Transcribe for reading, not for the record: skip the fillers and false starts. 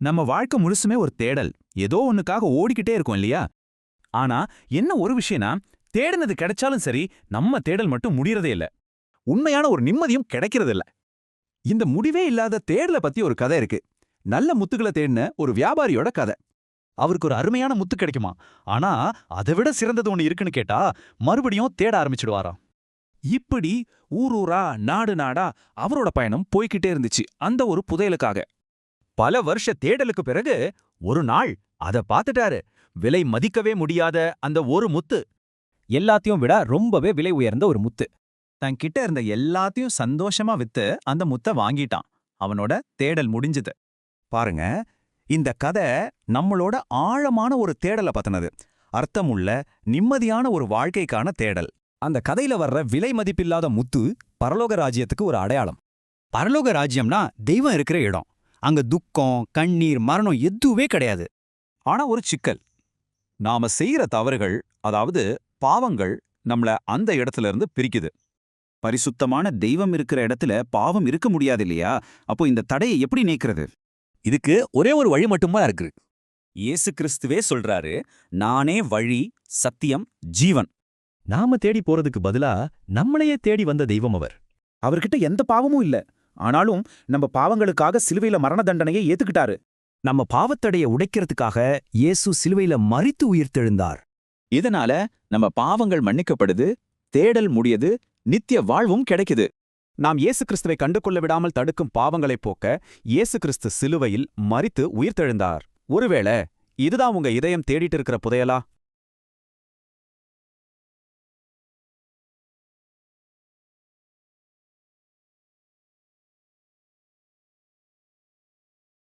நம்ம வாழ்க்கை முழுசுமே ஒரு தேடல். ஏதோ ஒண்ணுக்காக ஓடிக்கிட்டே இருக்கோம் இல்லையா? ஆனா என்ன ஒரு விஷயம்னா, தேடினது கிடைச்சாலும் சரி, நம்ம தேடல் மட்டும் முடியறதே இல்ல. உண்மையான ஒரு நிம்மதியும் கிடைக்கிறதில்ல. இந்த முடிவே இல்லாத தேடல பத்தி ஒரு கதை இருக்கு. நல்ல முத்துக்களை தேடின ஒரு வியாபாரியோட கதை. அவருக்கு ஒரு அருமையான முத்து கிடைக்குமா, ஆனா அதை விட சிறந்தது ஒண்ணு இருக்குன்னு கேட்டா மறுபடியும் தேட ஆரம்பிச்சிடுவாராம். இப்படி ஊர் ஊரா, நாடு நாடா அவரோட பயணம் போய்க்கிட்டே இருந்துச்சு அந்த ஒரு புதையலுக்காக. பல வருஷ தேடலுக்கு பிறகு ஒரு நாள் அத பாத்துட்டாரு. விலை மதிக்கவே முடியாத அந்த ஒரு முத்து. எல்லாத்தையும் விட ரொம்பவே விலை உயர்ந்த ஒரு முத்து. தன்கிட்ட இருந்த எல்லாத்தையும் சந்தோஷமா வித்து அந்த முத்தை வாங்கிட்டான். அவனோட தேடல் முடிஞ்சது. பாருங்க, இந்த கதை நம்மளோட ஆழமான ஒரு தேடலை பத்தினது. அர்த்தமுள்ள நிம்மதியான ஒரு வாழ்க்கைக்கான தேடல். அந்த கதையில வர்ற விலை மதிப்பில்லாத முத்து பரலோக ராஜ்யத்துக்கு ஒரு அடையாளம். பரலோக ராஜ்யம்னா தெய்வம் இருக்கிற இடம். அங்க துக்கம், கண்ணீர், மரணம் எதுவே கிடையாது. ஆனா ஒரு சிக்கல். நாம செய்யற தவறுகள், அதாவது பாவங்கள், நம்மள அந்த இடத்துல இருந்து பிரிக்குது. பரிசுத்தமான தெய்வம் இருக்கிற இடத்துல பாவம் இருக்க முடியாது இல்லையா? அப்போ இந்த தடையை எப்படி நீக்கிறது? இதுக்கு ஒரே ஒரு வழி மட்டுமா இருக்கு. இயேசு கிறிஸ்துவே சொல்றாரு, நானே வழி, சத்தியம், ஜீவன். நாம தேடி போறதுக்கு பதிலா நம்மளையே தேடி வந்த தெய்வம் அவர். அவர்கிட்ட எந்த பாவமும் இல்ல. ஆனாலும் நம்ம பாவங்களுக்காக சிலுவையில மரண தண்டனையை ஏத்துக்கிட்டாரு. நம்ம பாவத்தடைய உடைக்கிறதுக்காக இயேசு சிலுவையில மரித்து உயிர்த்தெழுந்தார். இதனால நம்ம பாவங்கள் மன்னிக்கப்படுது, தேடல் முடியுது, நித்திய வாழ்வும் கிடைக்குது. நாம் இயேசு கிறிஸ்துவை கண்டுகொள்ள விடாமல் தடுக்கும் பாவங்களைப் போக்க இயேசு கிறிஸ்து சிலுவையில் மரித்து உயிர்த்தெழுந்தார். ஒருவேளை இதுதான் உங்க இதயம் தேடிட்டு இருக்கிற புதையலா?